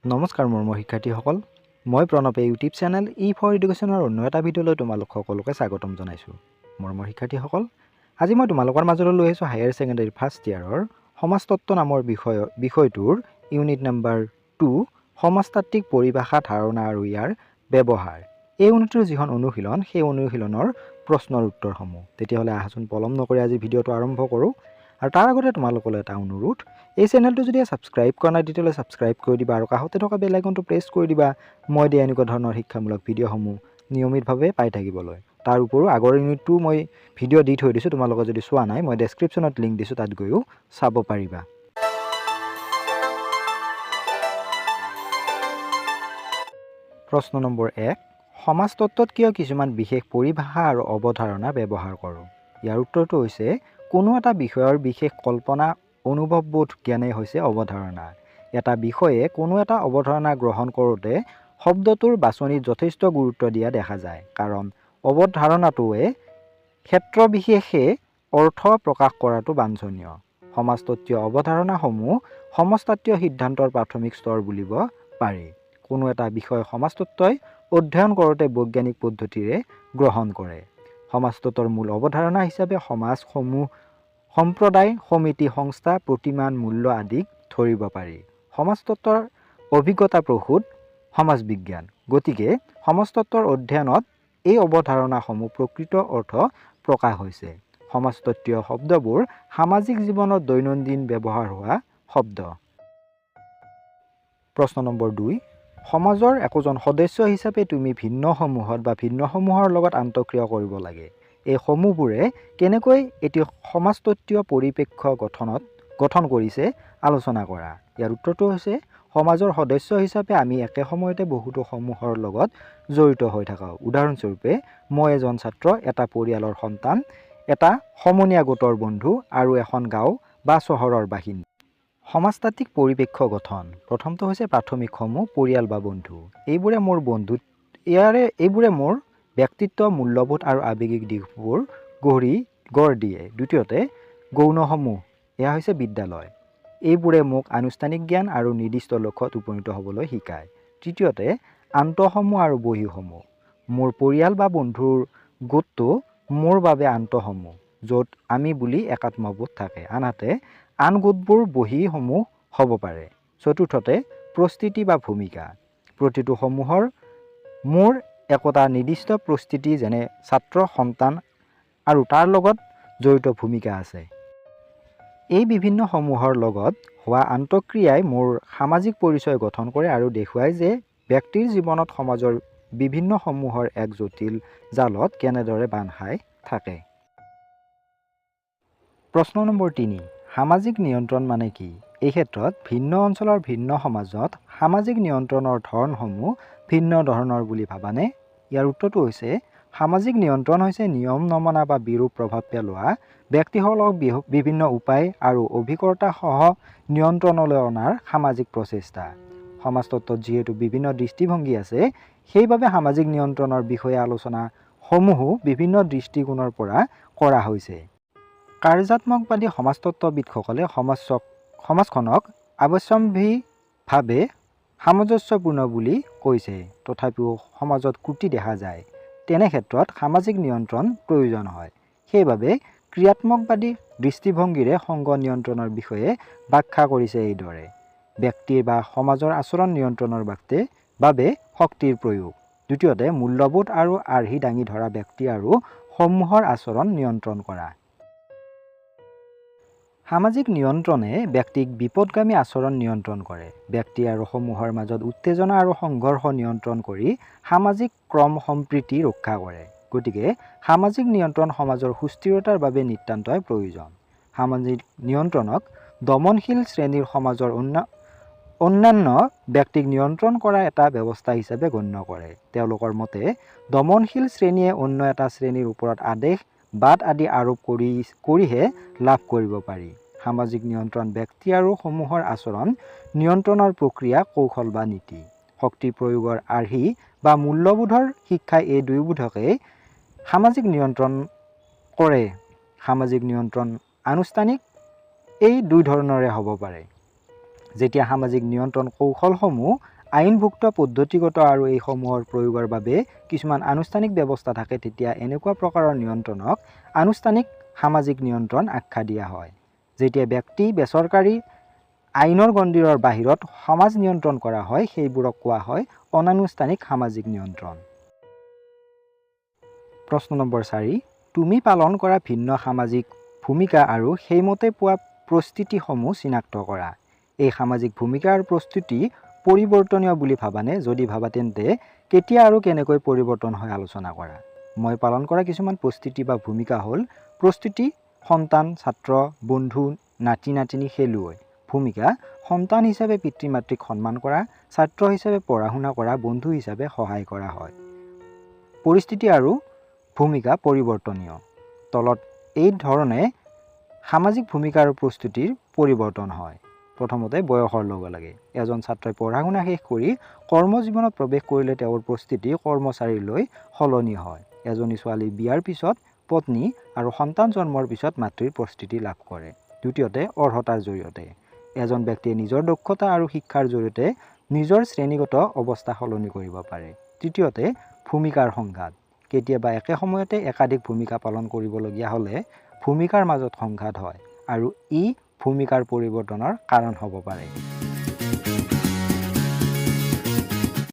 নমস্কাৰ মৰমৰ শিক্ষাৰ্থীসকল, মই প্ৰণৱে ইউটিউব চেনেল E4 এডুকেশ্যনৰ অন্য এটা ভিডিঅ'লৈ তোমালোক সকলোকে স্বাগতম জনাইছোঁ। মৰমৰ শিক্ষাৰ্থীসকল, আজি মই তোমালোকৰ মাজলৈ লৈ আহিছোঁ হায়াৰ ছেকেণ্ডেৰী ফাৰ্ষ্ট ইয়াৰৰ সমাজতত্ত্ব নামৰ বিষয়টোৰ ইউনিট নম্বৰ 2 সমাজতাত্ত্বিক পৰিভাষা ধাৰণা আৰু ইয়াৰ ব্যৱহাৰ। এই ইউনিটৰ যিখন অনুশীলন, সেই অনুশীলনৰ প্ৰশ্নৰ উত্তৰসমূহ। তেতিয়াহ'লে আহাচোন পলম নকৰি আজি ভিডিঅ'টো আৰম্ভ কৰোঁ। আৰু তাৰ আগতে তোমালোকলৈ এটা অনুৰোধ, এই চেনেলটো যদি ছাবস্ক্ৰাইব কৰা নাই তেতিয়াহ'লে ছাবস্ক্ৰাইব কৰি দিবা আৰু কাষতে থকা বেল আইকনটো প্ৰেছ কৰি দিবা মই দিয়া এনেকুৱা ধৰণৰ শিক্ষামূলক ভিডিঅ'সমূহ নিয়মিতভাৱে পাই থাকিবলৈ। তাৰ উপৰিও আগৰ ইউনিটটো মই ভিডিঅ' দি থৈ দিছোঁ, তোমালোকে যদি চোৱা নাই মই ডেছক্ৰিপশ্যনত লিংক দিছোঁ, তাত গৈও চাব পাৰিবা। প্ৰশ্ন নম্বৰ 1, সমাজতত্ত্বত কিয় কিছুমান বিশেষ পৰিভাষা আৰু অৱধাৰণা ব্যৱহাৰ কৰোঁ? ইয়াৰ উত্তৰটো হৈছে কোনো এটা বিষয়ৰ বিশেষ কল্পনা অনুভৱবোধ জ্ঞানেই হৈছে অৱধাৰণা। এটা বিষয়ে কোনো এটা অৱধাৰণা গ্ৰহণ কৰোঁতে শব্দটোৰ বাছনিত যথেষ্ট গুৰুত্ব দিয়া দেখা যায়, কাৰণ অৱধাৰণাটোৱে ক্ষেত্ৰ বিশেষে অৰ্থ প্ৰকাশ কৰাটো বাঞ্ছনীয়। সমাজতত্ত্বীয় অৱধাৰণাসমূহ সমাজতাত্ত্বীয় সিদ্ধান্তৰ প্ৰাথমিক স্তৰ বুলিব পাৰি। কোনো এটা বিষয় সমাজতত্ত্বই অধ্যয়ন কৰোঁতে বৈজ্ঞানিক পদ্ধতিৰে গ্ৰহণ কৰে। সমাজতত্ত্বৰ মূল অৱধাৰণা হিচাপে সমাজ, সমূহ, সম্প্ৰদায়, সমিতি, সংস্থা, প্ৰতিমান, মূল্য আদিক ধৰিব পাৰি। সমাজতত্ত্বৰ অভিজ্ঞতা প্ৰসূত সমাজ বিজ্ঞান। গতিকে সমাজতত্ত্বৰ অধ্যয়নত এই অৱধাৰণাসমূহ প্ৰকৃত অৰ্থ প্ৰকাশ হৈছে। সমাজতত্ত্বীয় শব্দবোৰ সামাজিক জীৱনত দৈনন্দিন ব্যৱহাৰ হোৱা শব্দ। প্ৰশ্ন নম্বৰ 2, সমাজৰ একোজন সদস্য হিচাপে তুমি ভিন্নসমূহত বা ভিন্নসমূহৰ লগত আন্তঃক্ৰিয়া কৰিব লাগে। এই সমূহবোৰে কেনেকৈ এটি সমাজতত্ত্বীয় পৰিপ্ৰেক্ষ গঠন কৰিছে আলোচনা কৰা। ইয়াৰ উত্তৰটো হৈছে সমাজৰ সদস্য হিচাপে আমি একে সময়তে বহুতো সমূহৰ লগত জড়িত হৈ থাকোঁ। উদাহৰণস্বৰূপে মই এজন ছাত্ৰ, এটা পৰিয়ালৰ সন্তান, এটা সমনীয়া গোটৰ বন্ধু আৰু এখন গাঁও বা চহৰৰ বাসিন্দা। সমাজতাত্ত্বিক পৰিপ্ৰেক্ষ গঠন। প্ৰথমটো হৈছে প্ৰাথমিক সমূহ, পৰিয়াল বা বন্ধু। এইবোৰে মোৰ ব্যক্তিত্ব, মূল্যবোধ আৰু আৱেগিক দিশবোৰ গঢ় দিয়ে। দ্বিতীয়তে গৌণসমূহ, এয়া হৈছে বিদ্যালয়। এইবোৰে মোক আনুষ্ঠানিক জ্ঞান আৰু নিৰ্দিষ্ট লক্ষ্যত উপনীত হ'বলৈ শিকায়। তৃতীয়তে আন্তঃসমূহ আৰু বহিঃসমূহ। মোৰ পৰিয়াল বা বন্ধুৰ গোটটো মোৰ বাবে আন্তঃসমূহ, য'ত আমি বুলি একাত্মবোধ থাকে, আনহাতে আন গোটবোৰ বহিঃসমূহ হ'ব পাৰে। চতুৰ্থতে পৰিস্থিতি বা ভূমিকা। প্ৰতিটো সমূহৰ মোৰ একোটা নিৰ্দিষ্ট পৰিস্থিতি, যেনে ছাত্ৰ, সন্তান আৰু তাৰ লগত জড়িত ভূমিকা আছে। এই বিভিন্ন সমূহৰ লগত হোৱা আন্তঃক্ৰিয়াই মোৰ সামাজিক পৰিচয় গঠন কৰে আৰু দেখুৱায় যে ব্যক্তিৰ জীৱনত সমাজৰ বিভিন্ন সমূহৰ এক জটিল জালত কেনেদৰে বান্ধ খাই থাকে। প্ৰশ্ন নম্বৰ 3, সামাজিক নিয়ন্ত্ৰণ মানে কি? এই ক্ষেত্ৰত ভিন্ন অঞ্চলৰ ভিন্ন সমাজত সামাজিক নিয়ন্ত্ৰণৰ ধৰণসমূহ ভিন্ন ধৰণৰ বুলি ভাবানে? ইয়াৰ উত্তৰটো হৈছে সামাজিক নিয়ন্ত্ৰণ হৈছে নিয়ম নমনা বা বিৰূপ প্ৰভাৱ পেলোৱা ব্যক্তিসকলক বিভিন্ন উপায় আৰু অভিজ্ঞতাসহ নিয়ন্ত্ৰণলৈ অনাৰ সামাজিক প্ৰচেষ্টা। সমাজতত্ত্বত যিহেতু বিভিন্ন দৃষ্টিভংগী আছে, সেইবাবে সামাজিক নিয়ন্ত্ৰণৰ বিষয়ে আলোচনা সমূহো বিভিন্ন দৃষ্টিকোণৰ পৰা কৰা হৈছে। কাৰ্যাত্মকবাদী সমাজতত্ত্ববিদসকলে সমাজখনক আৱশ্যম্বীভাৱে সামঞ্জস্যপূৰ্ণ বুলি কৈছে, তথাপিও সমাজত ত্ৰুটি দেখা যায়। তেনে ক্ষেত্ৰত সামাজিক নিয়ন্ত্ৰণ প্ৰয়োজন হয়। সেইবাবে ক্ৰিয়াত্মকবাদী দৃষ্টিভংগীৰে সংঘ নিয়ন্ত্ৰণৰ বিষয়ে ব্যাখ্যা কৰিছে এইদৰে: ব্যক্তিৰ বা সমাজৰ আচৰণ নিয়ন্ত্ৰণৰ বাবে শক্তিৰ প্ৰয়োগ। দ্বিতীয়তে মূল্যবোধ আৰু আৰ্হি দাঙি ধৰা ব্যক্তি আৰু সমূহৰ আচৰণ নিয়ন্ত্ৰণ কৰা। সামাজিক নিয়ন্ত্ৰণে ব্যক্তিক বিপদগামী আচৰণ নিয়ন্ত্ৰণ কৰে। ব্যক্তি আৰু সমূহৰ মাজত উত্তেজনা আৰু সংঘৰ্ষ নিয়ন্ত্ৰণ কৰি সামাজিক ক্ৰম সম্প্ৰীতি ৰক্ষা কৰে। গতিকে সামাজিক নিয়ন্ত্ৰণ সমাজৰ সুস্থিৰতাৰ বাবে নিতান্তই প্ৰয়োজন। সামাজিক নিয়ন্ত্ৰণক দমনশীল শ্ৰেণীৰ সমাজৰ অন্যান্য ব্যক্তিক নিয়ন্ত্ৰণ কৰা এটা ব্যৱস্থা হিচাপে গণ্য কৰে। তেওঁলোকৰ মতে দমনশীল শ্ৰেণীয়ে অন্য এটা শ্ৰেণীৰ ওপৰত আদেশ, বাদ আদি আৰোপ কৰিহে লাভ কৰিব পাৰি। সামাজিক নিয়ন্ত্ৰণ ব্যক্তি আৰু সমূহৰ আচৰণ নিয়ন্ত্ৰণৰ প্ৰক্ৰিয়া, কৌশল বা নীতি। শক্তি প্ৰয়োগৰ আৰ্হি বা মূল্যবোধৰ শিক্ষাই এই দুয়োবোধকেই সামাজিক নিয়ন্ত্ৰণ কৰে। সামাজিক নিয়ন্ত্ৰণ আনুষ্ঠানিক এই দুই ধৰণৰে হ'ব পাৰে, যেতিয়া সামাজিক নিয়ন্ত্ৰণ কৌশলসমূহ আইনভুক্ত পদ্ধতিগত আৰু এইসমূহৰ প্ৰয়োগৰ বাবে কিছুমান আনুষ্ঠানিক ব্যৱস্থা থাকে, তেতিয়া এনেকুৱা প্ৰকাৰৰ নিয়ন্ত্ৰণক আনুষ্ঠানিক সামাজিক নিয়ন্ত্ৰণ আখ্যা দিয়া হয়। যেতিয়া ব্যক্তি বেচৰকাৰী আইনৰ গণ্ডিৰৰ বাহিৰত সমাজ নিয়ন্ত্ৰণ কৰা হয়, সেইবোৰক কোৱা হয় অনানুষ্ঠানিক সামাজিক নিয়ন্ত্ৰণ। প্ৰশ্ন নম্বৰ 4, তুমি পালন কৰা ভিন্ন সামাজিক ভূমিকা আৰু সেইমতে পোৱা প্ৰস্তুতিসমূহ চিনাক্ত কৰা। এই সামাজিক ভূমিকা আৰু প্ৰস্তুতি পৰিৱৰ্তনীয় বুলি ভাবানে? যদি ভাবা তেন্তে কেতিয়া আৰু কেনেকৈ পৰিৱৰ্তন হয় আলোচনা কৰা। মই পালন কৰা কিছুমান প্ৰস্তুতি বা ভূমিকা হ'ল: প্ৰস্তুতি সন্তান, ছাত্ৰ, বন্ধু, নাতি নাতিনী, খেলুৱৈ। ভূমিকা সন্তান হিচাপে পিতৃ মাতৃক সন্মান কৰা, ছাত্ৰ হিচাপে পঢ়া শুনা কৰা, বন্ধু হিচাপে সহায় কৰা হয়। পৰিস্থিতি আৰু ভূমিকা পৰিৱৰ্তনীয়। তলত এই ধৰণে সামাজিক ভূমিকা আৰু প্ৰস্তুতিৰ পৰিৱৰ্তন হয়। প্ৰথমতে বয়সৰ লগে লগে এজন ছাত্ৰই পঢ়া শুনা শেষ কৰি কৰ্মজীৱনত প্ৰৱেশ কৰিলে তেওঁৰ প্ৰস্তুতি কৰ্মচাৰীলৈ সলনি হয়। এজনী ছোৱালী বিয়াৰ পিছত পত্নী আৰু সন্তান জন্মৰ পিছত মাতৃৰ প্ৰস্তুতি লাভ কৰে। দ্বিতীয়তে অৰ্হতাৰ জৰিয়তে এজন ব্যক্তিয়ে নিজৰ দক্ষতা আৰু শিক্ষাৰ জৰিয়তে নিজৰ শ্ৰেণীগত অৱস্থা সলনি কৰিব পাৰে। তৃতীয়তে ভূমিকাৰ সংঘাত। কেতিয়াবা একে সময়তে একাধিক ভূমিকা পালন কৰিবলগীয়া হ'লে ভূমিকাৰ মাজত সংঘাত হয় আৰু ই ভূমিকাৰ পৰিৱৰ্তনৰ কাৰণ হ'ব পাৰে।